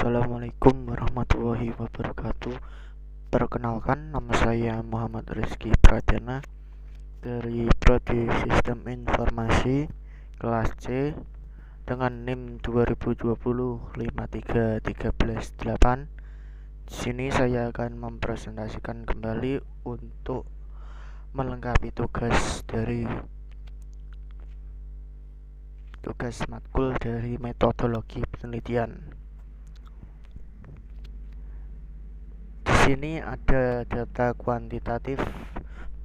Assalamualaikum warahmatullahi wabarakatuh. Perkenalkan, nama saya Muhammad Rizky Pradana dari Prodi Sistem Informasi kelas C dengan NIM 2020-53138. Di sini saya akan mempresentasikan kembali untuk melengkapi tugas matkul dari metodologi penelitian. Di sini ada data kuantitatif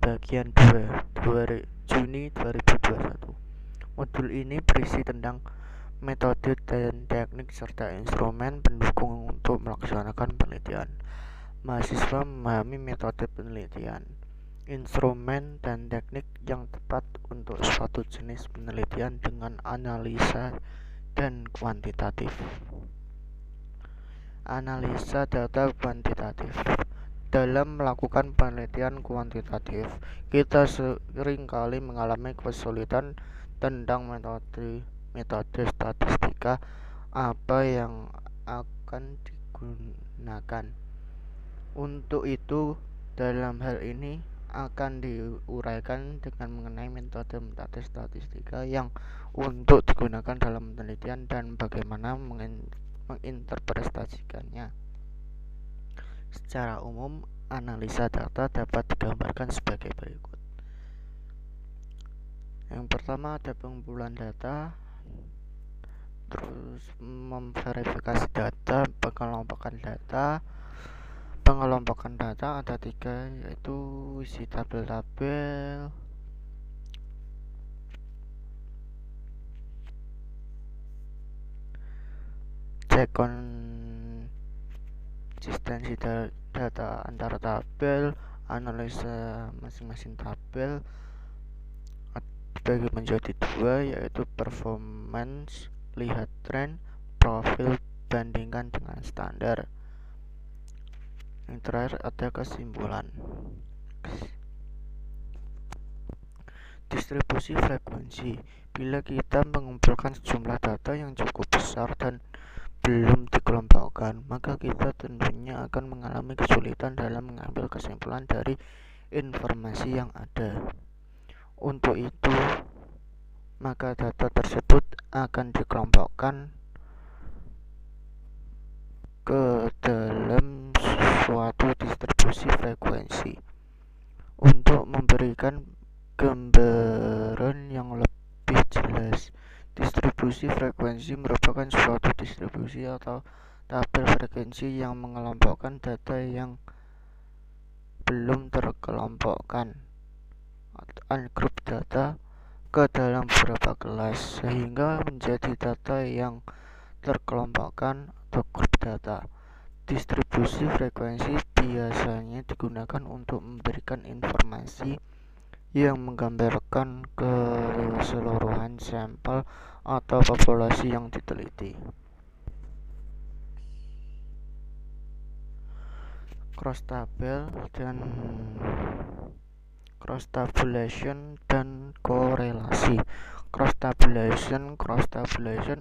bagian 2 Juni 2021. Modul ini berisi tentang metode dan teknik serta instrumen pendukung untuk melaksanakan penelitian. Mahasiswa memahami metode penelitian, instrumen dan teknik yang tepat untuk suatu jenis penelitian dengan analisa dan kuantitatif. Analisa data kuantitatif. Dalam melakukan penelitian kuantitatif, kita seringkali mengalami kesulitan tentang metode statistika apa yang akan digunakan. Untuk itu, dalam hal ini akan diuraikan dengan mengenai metode statistika yang untuk digunakan dalam penelitian dan bagaimana menginterpretasikannya. Secara umum, analisa data dapat digambarkan sebagai berikut. Yang pertama ada pengumpulan data, terus memverifikasi data, pengelompokan data ada 3, yaitu isi tabel-tabel, cek konsistensi data antara tabel, analisa masing-masing tabel dibagi menjadi 2, yaitu performance, lihat tren, profil, bandingkan dengan standar. Yang terakhir ada kesimpulan. Distribusi frekuensi. Bila kita mengumpulkan sejumlah data yang cukup besar dan belum dikelompokkan, maka kita tentunya akan mengalami kesulitan dalam mengambil kesimpulan dari informasi yang ada. Untuk itu, maka data tersebut akan dikelompokkan ke dalam suatu distribusi frekuensi untuk memberikan gambaran yang lebih jelas. Distribusi frekuensi merupakan suatu distribusi atau tabel frekuensi yang mengelompokkan data yang belum terkelompokkan ungroup data ke dalam beberapa kelas sehingga menjadi data yang terkelompokkan atau group data. Distribusi frekuensi biasanya digunakan untuk memberikan informasi yang menggambarkan keseluruhan sampel atau populasi yang diteliti. Cross tabulation dan korelasi. Cross tabulation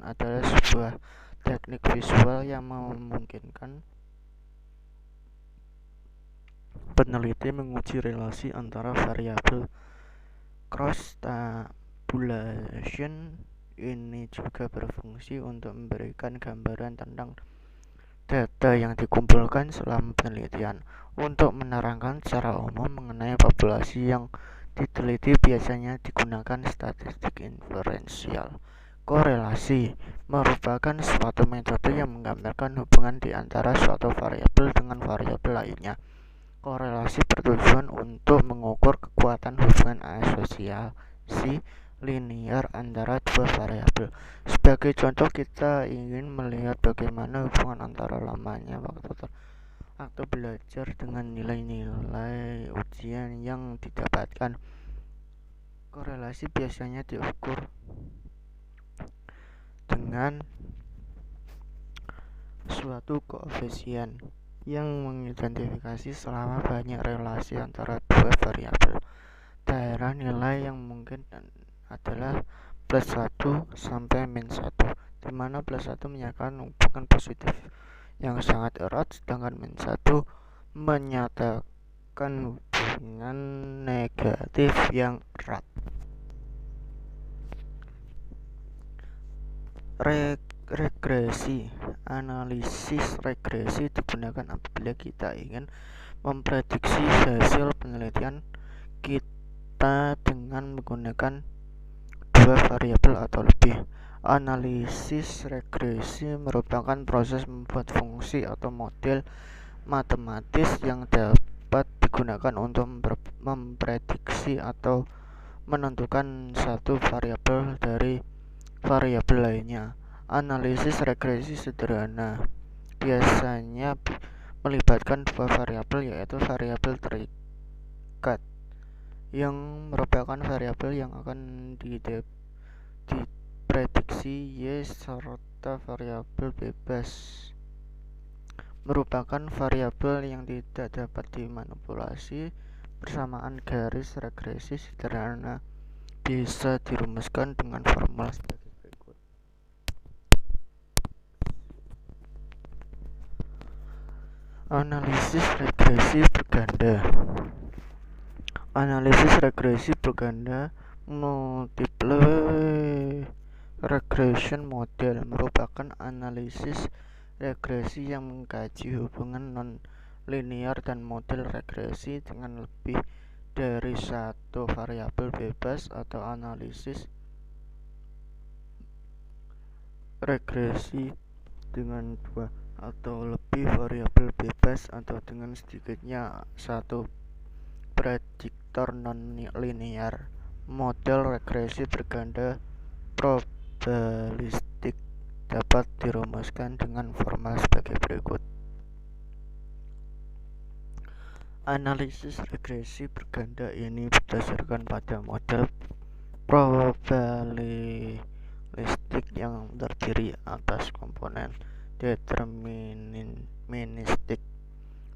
adalah sebuah teknik visual yang memungkinkan peneliti menguji relasi antara variabel. Cross tabulation ini juga berfungsi untuk memberikan gambaran tentang data yang dikumpulkan selama penelitian. Untuk menerangkan secara umum mengenai populasi yang diteliti, biasanya digunakan statistik inferensial. Korelasi merupakan suatu metode yang menggambarkan hubungan di antara suatu variabel dengan variabel lainnya. Korelasi bertujuan untuk mengukur kekuatan hubungan asosiasi linear antara dua variabel. Sebagai contoh, kita ingin melihat bagaimana hubungan antara lamanya waktu belajar dengan nilai-nilai ujian yang didapatkan. Korelasi biasanya diukur dengan suatu koefisien yang mengidentifikasi selama banyak relasi antara dua variabel. Daerah nilai yang mungkin adalah +1 sampai -1, di mana +1 menyatakan hubungan positif yang sangat erat, sedangkan min 1 menyatakan hubungan negatif yang erat. Regresi. Analisis regresi digunakan apabila kita ingin memprediksi hasil penelitian kita dengan menggunakan dua variabel atau lebih. Analisis regresi merupakan proses membuat fungsi atau model matematis yang dapat digunakan untuk memprediksi atau menentukan satu variabel dari variabel lainnya. Analisis regresi sederhana biasanya melibatkan dua variabel, yaitu variabel terikat yang merupakan variabel yang akan diprediksi Y, serta variabel bebas merupakan variabel yang tidak dapat dimanipulasi. Persamaan garis regresi sederhana bisa dirumuskan dengan formula sebagai berikut. Analisis regresi berganda. Analisis regresi berganda multiple regression model merupakan analisis regresi yang mengkaji hubungan non-linear dan model regresi dengan lebih dari satu variabel bebas, atau analisis regresi dengan dua atau lebih variabel bebas atau dengan sedikitnya satu prediktor non-linear. Model regresi berganda probabilistik dapat dirumuskan dengan formula sebagai berikut. Analisis regresi berganda ini berdasarkan pada model probabilistik yang terdiri atas komponen deterministik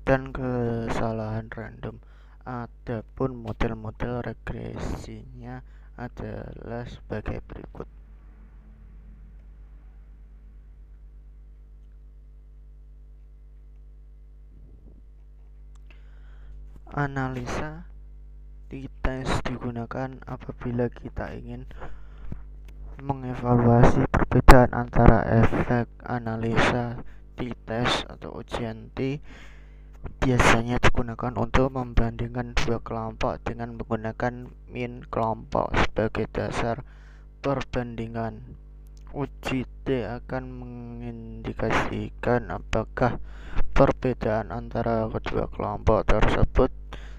dan kesalahan random. Adapun model-model regresinya adalah sebagai berikut. Analisa t-test digunakan apabila kita ingin mengevaluasi perbedaan antara efek analisa t-test atau ujian T. Biasanya digunakan untuk membandingkan dua kelompok dengan menggunakan min kelompok sebagai dasar perbandingan. Uji T akan mengindikasikan apakah perbedaan antara kedua kelompok tersebut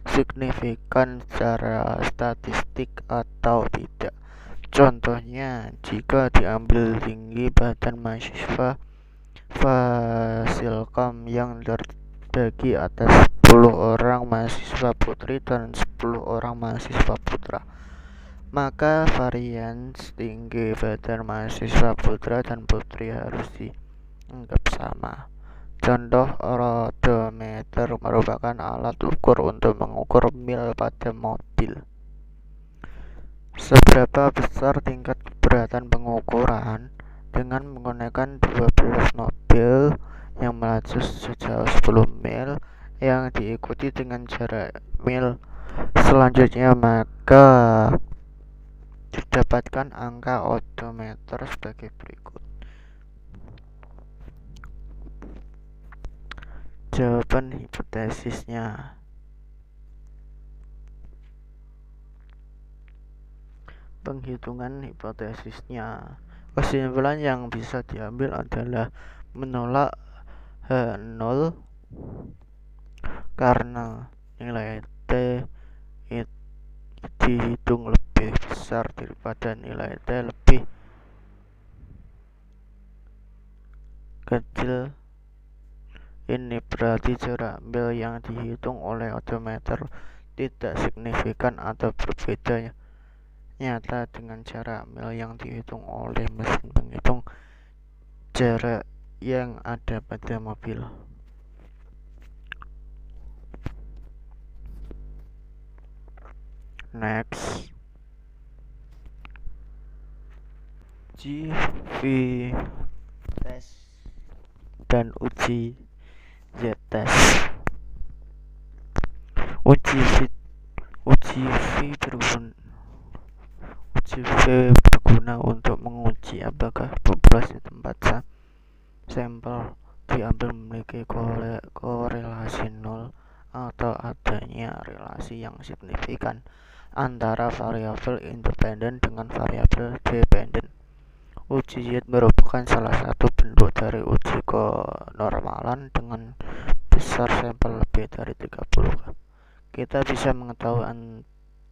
signifikan secara statistik atau tidak. Contohnya, jika diambil tinggi badan mahasiswa Fasilkom yang terbagi atas 10 orang mahasiswa putri dan 10 orang mahasiswa putra, maka varians tinggi badan mahasiswa putra dan putri harus dianggap sama. Contoh, odometer merupakan alat ukur untuk mengukur mil pada mobil. Seberapa besar tingkat keberatan pengukuran dengan menggunakan 12 mobil yang melaju sejauh 10 mil yang diikuti dengan jarak mil selanjutnya, maka didapatkan angka odometer sebagai berikut. Jawaban hipotesisnya. Penghitungan hipotesisnya. Kesimpulan yang bisa diambil adalah menolak H0 karena nilai T dihitung lebih besar daripada nilai T lebih kecil. Ini berarti jarak mil yang dihitung oleh odometer tidak signifikan atau berbeda nyata dengan jarak mil yang dihitung oleh mesin penghitung jarak yang ada pada mobil. Next, G, V, tes dan uji. Z-test. Uji V uji V berguna untuk menguji apakah populasi tempat sampel diambil memiliki korelasi nol atau adanya relasi yang signifikan antara variabel independen dengan variabel dependen. Uji Z merupakan salah satu bentuk dari uji kenormalan dengan besar sampel lebih dari 30. Kita bisa mengetahui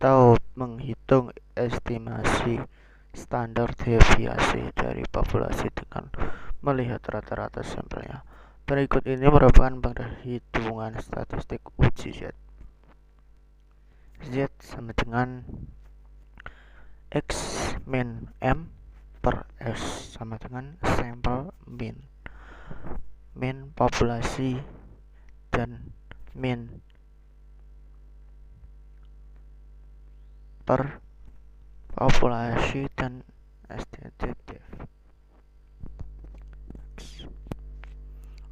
atau menghitung estimasi standar deviasi dari populasi dengan melihat rata-rata sampelnya. Berikut ini merupakan perhitungan statistik uji Z. Z sama dengan X min M per S sama dengan sampel min populasi dan min per populasi dan estimated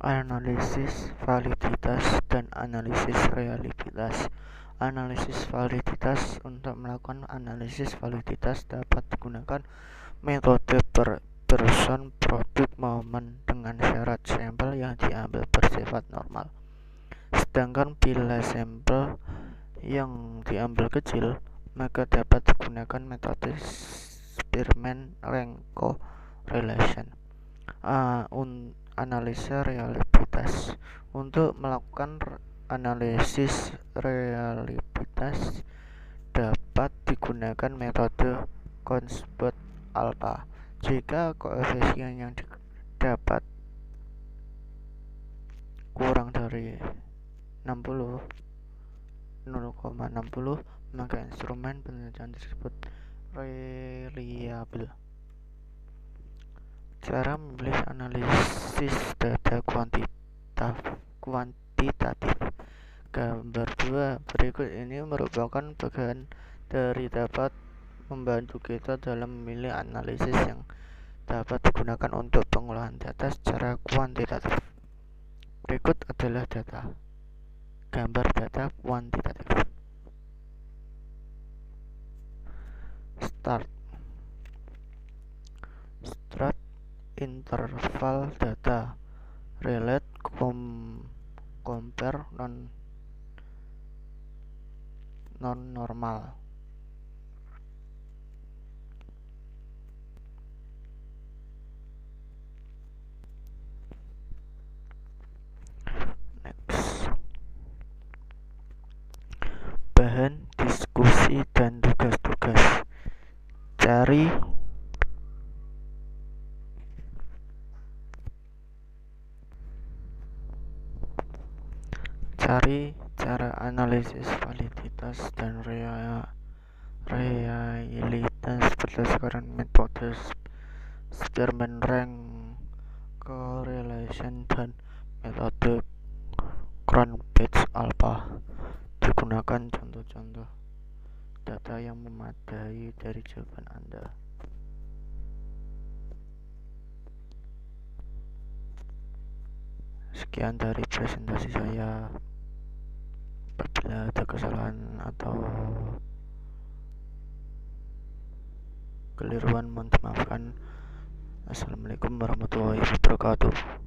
analisis validitas dan analisis realitas. Analisis validitas. Untuk melakukan analisis validitas dapat digunakan metode person produk momen dengan syarat sampel yang diambil bersifat normal. Sedangkan bila sampel yang diambil kecil, maka dapat digunakan metode Spearman-Rank correlation. Analisa realitas. Untuk melakukan analisis realitas dapat digunakan metode Conspot alpha. Jika koefisien yang didapat kurang dari 0,60, maka instrumen penelitian disebut reliable. Cara memilih analisis data kuantitatif. Gambar 2 berikut ini merupakan bagian dari dapat membantu kita dalam memilih analisis yang dapat digunakan untuk pengolahan data secara kuantitatif. Berikut adalah gambar data kuantitatif. Start interval data relate compare non normal. Next, bahan diskusi dan tugas-tugas. Cari cara analisis validitas dan realitas berdasarkan metode Spearman-Rank correlation dan metode Cronbach's alpha. Digunakan contoh-contoh data yang memadai dari jawaban Anda. Sekian dari presentasi saya. Apabila ada kesalahan atau keliruan mohon dimaafkan. Assalamualaikum warahmatullahi wabarakatuh.